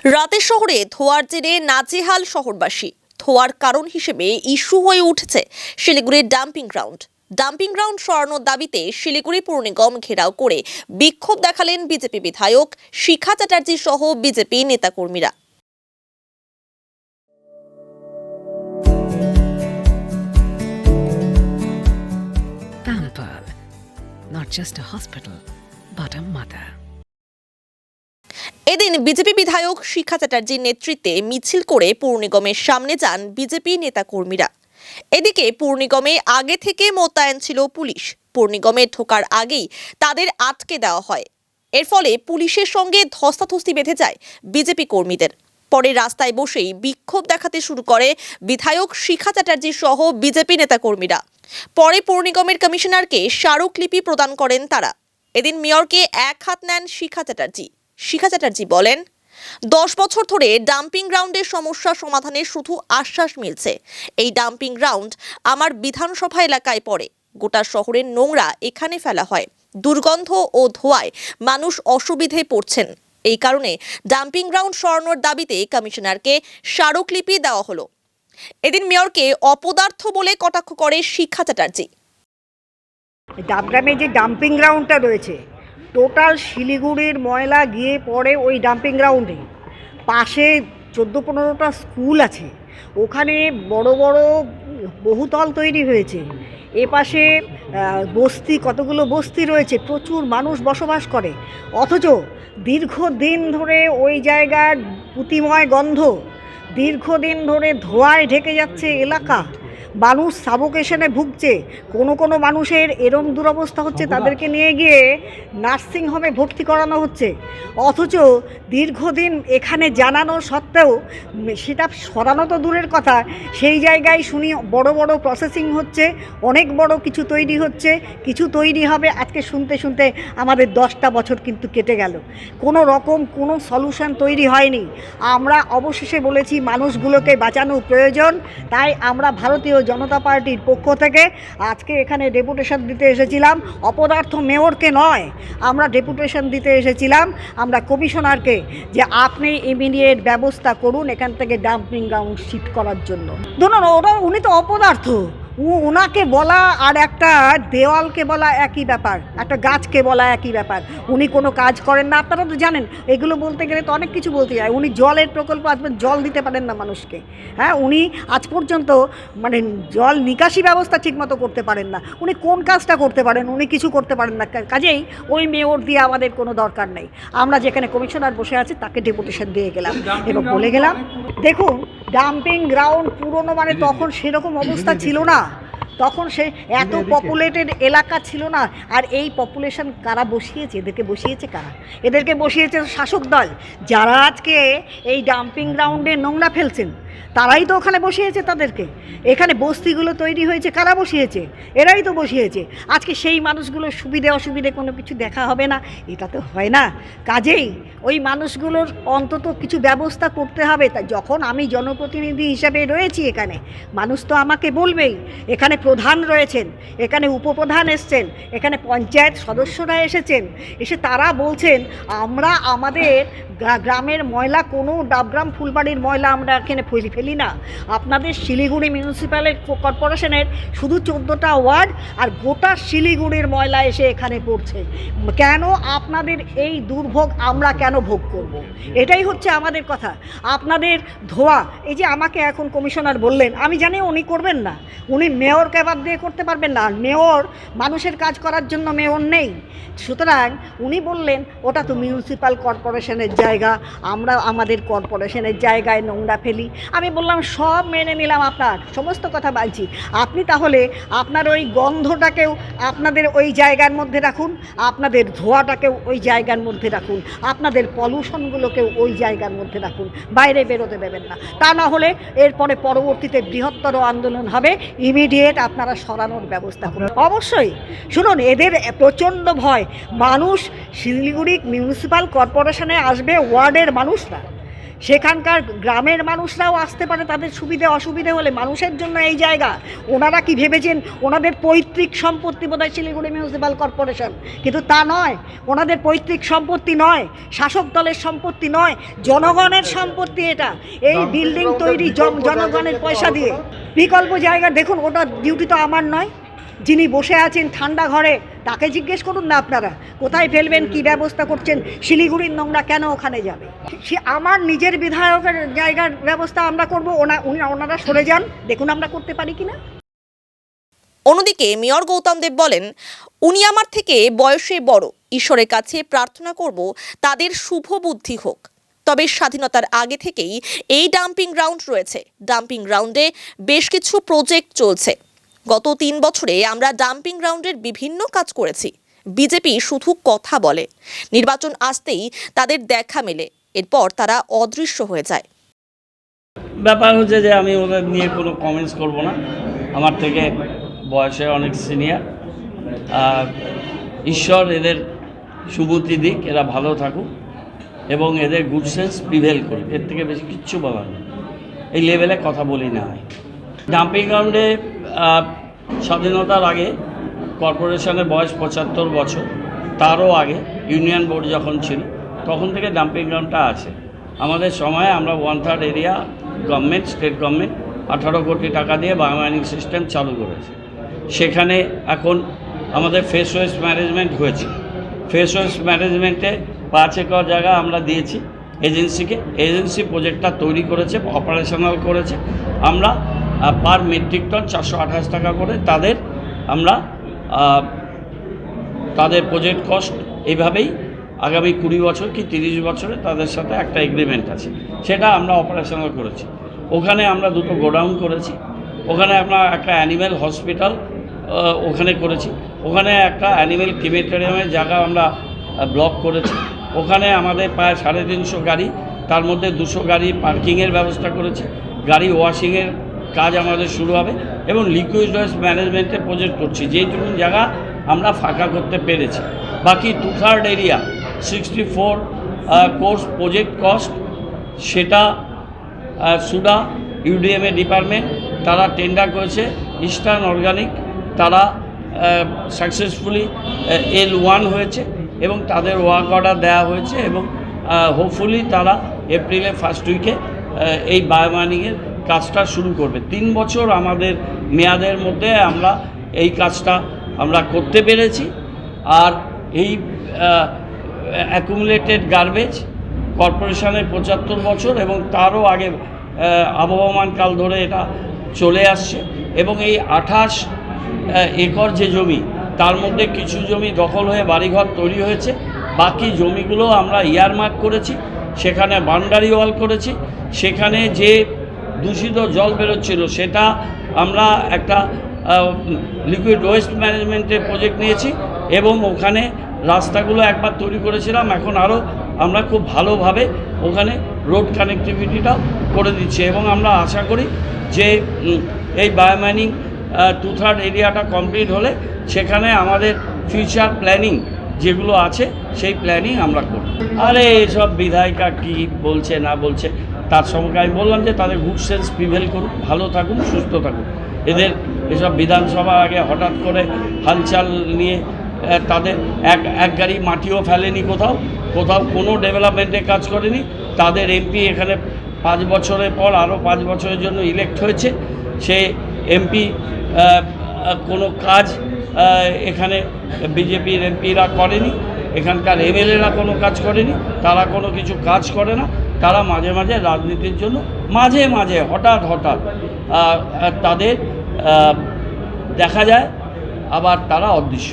রাতের শহরে ধোঁয়ার জেরে নাজেহাল শহরবাসী। ধোঁয়ার কারণ হিসেবে ইস্যু হয়ে উঠেছে শিলিগুড়ির ডাম্পিং গ্রাউন্ড। ডাম্পিং গ্রাউন্ড সরানোর দাবিতে শিলিগুড়ি পৌর নিগম ঘেরাও করে বিক্ষোভ দেখালেন বিজেপি বিধায়ক শিখা চ্যাটার্জি সহ বিজেপি নেতাকর্মীরা। Pamper, not just a hospital, but a mother. এদিন বিজেপি বিধায়ক শিখা চ্যাটার্জির নেতৃত্বে মিছিল করে পৌর নিগমের সামনে যান বিজেপি নেতাকর্মীরা। এদিকে পৌর নিগমে আগে থেকে মোতায়েন ছিল পুলিশ। পৌর নিগমে ঢোকার আগেই তাদের আটকে দেওয়া হয়। এর ফলে পুলিশের সঙ্গে ধস্তাধস্তি বেঁধে যায় বিজেপি কর্মীদের। পরে রাস্তায় বসেই বিক্ষোভ দেখাতে শুরু করে বিধায়ক শিখা চ্যাটার্জি সহ বিজেপি নেতাকর্মীরা। পরে পৌর নিগমের কমিশনারকে স্মারকলিপি প্রদান করেন তারা। এদিন মেয়রকে এক হাত নেন শিখা চ্যাটার্জি। শিখা চ্যাটার্জি বলেন, 10 বছর ধরে ডাম্পিং গ্রাউন্ডের সমস্যা সমাধানের শুধু আশ্বাস মিলছে। এই ডাম্পিং গ্রাউন্ড আমার বিধানসভা এলাকায় পড়ে। গোটা শহরের নোংরা এখানে ফেলা হয়। দুর্গন্ধ ও ধোঁয়ায় মানুষ অসুবিধায় পড়ছেন। এই কারণে ডাম্পিং গ্রাউন্ড সরানোর দাবিতে কমিশনারকে স্মারকলিপি দেওয়া হলো। এদিন মেয়রকে অপদার্থ বলে কটাক্ষ করে শিখা চ্যাটার্জি। ডাবগ্রামে যে ডাম্পিং গ্রাউন্ডটা রয়েছে, টোটাল শিলিগুড়ির ময়লা গিয়ে পড়ে ওই ডাম্পিং গ্রাউন্ডে। পাশে 14-15টা স্কুল আছে, ওখানে বড় বড় বহুতল তৈরি হয়েছে। এপাশে বস্তি, কতগুলো বস্তি রয়েছে, প্রচুর মানুষ বসবাস করে। অথচ দীর্ঘদিন ধরে ওই জায়গার পুঁতিময় গন্ধ, দীর্ঘদিন ধরে ধোঁয়ায় ঢেকে যাচ্ছে এলাকা। মানুষ সাফোকেশনে ভুগছে। কোনো মানুষের এরম দুরবস্থা হচ্ছে, তাদেরকে নিয়ে গিয়ে নার্সিংহোমে ভর্তি করানো হচ্ছে। অথচ দীর্ঘদিন এখানে জানানো সত্ত্বেও সেটা সরানো তো দূরের কথা, সেই জায়গায় শুনি বড় বড় প্রসেসিং হচ্ছে, অনেক বড় কিছু তৈরি হচ্ছে, কিছু তৈরি হবে। আজকে শুনতে শুনতে আমাদের 10টা বছর কিন্তু কেটে গেল, কোনো রকম কোনো সলিউশন তৈরি হয়নি। আমরা অবশেষে বলেছি মানুষগুলোকে বাঁচানো প্রয়োজন। তাই আমরা ভারতীয় জনতা পার্টির পক্ষ থেকে আজকে এখানে ডেপুটেশন দিতে এসেছিলাম। অপদার্থ মেয়রকে নয়, আমরা ডেপুটেশন দিতে এসেছিলাম আমরা কমিশনারকে, যে আপনি ইমিডিয়েট ব্যবস্থা করুন এখান থেকে ডাম্পিং গ্রাউন্ড শিফট করার জন্য। ধরুন উনি তো অপদার্থ, ওনাকে বলা আর একটা দেওয়ালকে বলা একই ব্যাপার, একটা গাছকে বলা একই ব্যাপার। উনি কোনো কাজ করেন না, আপনারা তো জানেন। এগুলো বলতে গেলে তো অনেক কিছু বলতে যায়। উনি জলের প্রকল্প আসবেন, জল দিতে পারেন না মানুষকে। হ্যাঁ, উনি আজ পর্যন্ত মানে জল নিকাশি ব্যবস্থা ঠিকমতো করতে পারেন না। উনি কোন কাজটা করতে পারেন? উনি কিছু করতে পারেন না। কাজেই ওই মেয়র দিয়ে আমাদের কোনো দরকার নেই। আমরা যেখানে কমিশনার বসে আছি তাকে ডেপুটেশন দিয়ে গেলাম এবং বলে গেলাম, দেখুন ডাম্পিং গ্রাউন্ড পুরনো মানে তখন সেরকম অবস্থা ছিল না। তখন সে এত পপুলেটেড এলাকা ছিল না। আর এই পপুলেশন কারা বসিয়েছে? এদেরকে বসিয়েছে কারা? এদেরকে বসিয়েছে শাসক দল, যারা আজকে এই ডাম্পিং গ্রাউন্ডে নোংরা ফেলছেন। তারাই তো ওখানে বসিয়েছে তাদেরকে। এখানে বস্তিগুলো তৈরি হয়েছে, কারা বসিয়েছে? এরাই তো বসিয়েছে। আজকে সেই মানুষগুলোর সুবিধে অসুবিধে কোনো কিছু দেখা হবে না, এটা তো হয় না। কাজেই ওই মানুষগুলোর অন্তত কিছু ব্যবস্থা করতে হবে। তাই যখন আমি জনপ্রতিনিধি হিসাবে রয়েছি এখানে, মানুষ তো আমাকে বলবেই। এখানে প্রধান রয়েছেন, এখানে উপপ্রধান এসছেন, এখানে পঞ্চায়েত সদস্যরা এসেছেন, এসে তারা বলছেন আমরা আমাদের গ্রামের ময়লা, কোনো ডাবগ্রাম ফুলবাড়ির ময়লা আমরা এখানে ফেলি না। আপনাদের শিলিগুড়ি মিউনিসিপ্যাল কর্পোরেশনের শুধু 14টা ওয়ার্ড আর গোটা শিলিগুড়ির ময়লা এসে এখানে পড়ছে। কেন আপনাদের এই দুর্ভোগ আমরা কেন ভোগ করব? এটাই হচ্ছে আমাদের কথা। আপনাদের ধোয়া, এই যে আমাকে এখন কমিশনার বললেন, আমি জানি উনি করবেন না, উনি মেয়রকে বাদ দিয়ে করতে পারবেন না। মেয়র মানুষের কাজ করার জন্য মেয়র নেই। সুতরাং উনি বললেন ওটা তো মিউনিসিপ্যাল কর্পোরেশনের জায়গা, আমরা আমাদের কর্পোরেশনের জায়গায় নোংরা ফেলি। আমি বললাম সব মেনে নিলাম, আপনার সমস্ত কথা বলছি। আপনি তাহলে আপনার ওই গন্ধটাকেও আপনাদের ওই জায়গার মধ্যে রাখুন, আপনাদের ধোঁয়াটাকেও ওই জায়গার মধ্যে রাখুন, আপনাদের পলিউশনগুলোকেও ওই জায়গার মধ্যে রাখুন, বাইরে বেরোতে দেবেন না। তা না হলে এরপরে পরবর্তীতে বৃহত্তর আন্দোলন হবে। ইমিডিয়েট আপনারা সরানোর ব্যবস্থা করুন। অবশ্যই শুনুন, এদের প্রচণ্ড ভয়। মানুষ শিলিগুড়ি মিউনিসিপ্যাল কর্পোরেশনে আসবে ওয়ার্ডের মানুষরা, সেখানকার গ্রামের মানুষরাও আসতে পারে তাদের সুবিধে অসুবিধে হলে, মানুষের জন্য এই জায়গা। ওনারা কি ভেবেছেন ওনাদের পৈতৃক সম্পত্তি বোধহয় শিলিগুড়ি মিউনিসিপ্যাল কর্পোরেশন, কিন্তু তা নয়। ওনাদের পৈতৃক সম্পত্তি নয়, শাসক দলের সম্পত্তি নয়, জনগণের সম্পত্তি এটা। এই বিল্ডিং তৈরি জনগণের পয়সা দিয়ে। বিকল্প জায়গা দেখুন, ওটা ডিউটি তো আমার নয়। যিনি বসে আছেন ঠান্ডা ঘরে তাকে জিজ্ঞেস করুন না আপনারা, কোথায় ফেলবেন, কি ব্যবস্থা করছেন। শিলিগুড়ির নোংরা কেন ওখানে যাবে? সে আমার নিজের বিধায়কের জায়গার ব্যবস্থা আমরা করবো, ওনারা সরে যান, দেখুন আমরা করতে পারি কিনা। অন্যদিকে মেয়র গৌতম দেব বলেন, উনি আমার থেকে বয়সে বড়, ঈশ্বরের কাছে প্রার্থনা করব তাদের শুভ বুদ্ধি হোক। তবে স্বাধীনতার আগে থেকেই এই ডাম্পিং গ্রাউন্ড রয়েছে। ডাম্পিং গ্রাউন্ডে বেশ কিছু প্রজেক্ট চলছে। গত 3 বছরে আমরা ডাম্পিং গ্রাউন্ডের বিভিন্ন কাজ করেছি। বিজেপি শুধু কথা বলে, নির্বাচন আসতেই তাদের দেখা মেলে, এরপর তারা অদৃশ্য হয়ে যায়। ব্যাপার হচ্ছে যে আমি ওদের নিয়ে কোনো কমেন্টস করব না। আমার থেকে বয়সে অনেক সিনিয়র। ঈশ্বর এদের সুবুদ্ধি দিক, এরা ভালো থাকুক এবং এদের গুড সেন্স প্রিভেল করুক। এর থেকে বেশি কিচ্ছু বলার নেই। এই লেভেলে কথা বলি না হয়। ডাম্পিং গ্রাউন্ডে স্বাধীনতার আগে কর্পোরেশনের বয়স 75 বছর, তারও আগে ইউনিয়ন বোর্ড যখন ছিল তখন থেকে ডাম্পিং গ্রাউন্ডটা আছে। আমাদের সময়ে আমরা 1/3 এরিয়া গভর্নমেন্ট, স্টেট গভর্নমেন্ট 18 কোটি টাকা দিয়ে বায়োমাইনিং সিস্টেম চালু করেছে। সেখানে এখন আমাদের ফ্রেশ ওয়েস্ট ম্যানেজমেন্ট হয়েছে। ফ্রেশ ওয়েস্ট ম্যানেজমেন্টে 5 একর জায়গা আমরা দিয়েছি এজেন্সিকে। এজেন্সি প্রজেক্টটা তৈরি করেছে, অপারেশনাল করেছে। আমরা পার মেট্রিক টন 428 টাকা করে আমরা তাদের প্রজেক্ট কস্ট এইভাবেই আগামী 20 বছর কি 30 বছরে তাদের সাথে একটা এগ্রিমেন্ট আছে, সেটা আমরা অপারেশনাল করেছি। ওখানে আমরা 2টো গোডাউন করেছি। ওখানে আমরা একটা অ্যানিম্যাল হসপিটাল ওখানে করেছি। ওখানে একটা অ্যানিম্যাল ক্রিমেটোরিয়ামের জায়গা আমরা ব্লক করেছি। ওখানে আমাদের প্রায় 350 গাড়ি, তার মধ্যে 200 গাড়ি পার্কিংয়ের ব্যবস্থা করেছি। গাড়ি ওয়াশিংয়ের কাজ আমাদের শুরু হবে এবং লিকুইড ওয়েস্ট ম্যানেজমেন্টের প্রজেক্ট করছি। যেইটুকু জায়গা আমরা ফাঁকা করতে পেরেছি। বাকি 2/3 এরিয়া 64 কোর্স প্রজেক্ট কস্ট, সেটা সুডা ইউডিএমএ ডিপার্টমেন্ট তারা টেন্ডার করেছে। ইস্টার্ন অর্গানিক তারা সাকসেসফুলি L1 হয়েছে এবং তাদের ওয়ার্ক অর্ডার দেওয়া হয়েছে এবং হোপফুলি তারা এপ্রিলের ফার্স্ট উইকে এই বায়োমাইনিংয়ের কাজটা শুরু করবে। 3 বছর আমাদের মেয়াদের মধ্যে আমরা এই কাজটা আমরা করতে পেরেছি। আর এই অ্যাকুমুলেটেড গার্বেজ কর্পোরেশনের 75 বছর এবং তারও আগে আবহমান কাল ধরে এটা চলে আসছে এবং এই 28 একর যে জমি, তার মধ্যে কিছু জমি দখল হয়ে বাড়িঘর তৈরি হয়েছে। বাকি জমিগুলো আমরা ইয়ারমার্ক করেছি, সেখানে বাউন্ডারি ওয়াল করেছি। সেখানে যে দূষিত জল বেরোচ্ছিল সেটা আমরা একটা লিকুইড ওয়েস্ট ম্যানেজমেন্টের প্রজেক্ট নিয়েছি এবং ওখানে রাস্তাগুলো একবার তৈরি করেছিলাম। এখন আরও আমরা খুব ভালোভাবে ওখানে রোড কানেক্টিভিটিটাও করে দিচ্ছি এবং আমরা আশা করি যে এই বায়োমাইনিং 2/3 এরিয়াটা কমপ্লিট হলে সেখানে আমাদের ফিউচার প্ল্যানিং যেগুলো আছে সেই প্ল্যানিং আমরা করব। আরে এসব বিধায়িকা কী বলছে না বলছে তার সঙ্গে আমি বললাম যে তাদের গুড সেন্স প্রিভেল করুক, ভালো থাকুন, সুস্থ থাকুন। এদের এসব বিধানসভার আগে হঠাৎ করে হালচাল নিয়ে তাদের এক গাড়ি মাটিও ফেলেনি, কোথাও কোনো ডেভেলপমেন্টের কাজ করেনি। তাদের এমপি এখানে 5 বছরের পর আরও 5 বছরের জন্য ইলেক্ট হয়েছে। সে এমপি কোনো কাজ এখানে বিজেপির এমপিরা করেনি, এখানকার এমএলএরা কোনো কাজ করেনি, তারা কোনো কিছু কাজ করে না। তারা মাঝে মাঝে রাজনীতির জন্য মাঝে হঠাৎ তাদের দেখা যায়, আবার তারা অদৃশ্য।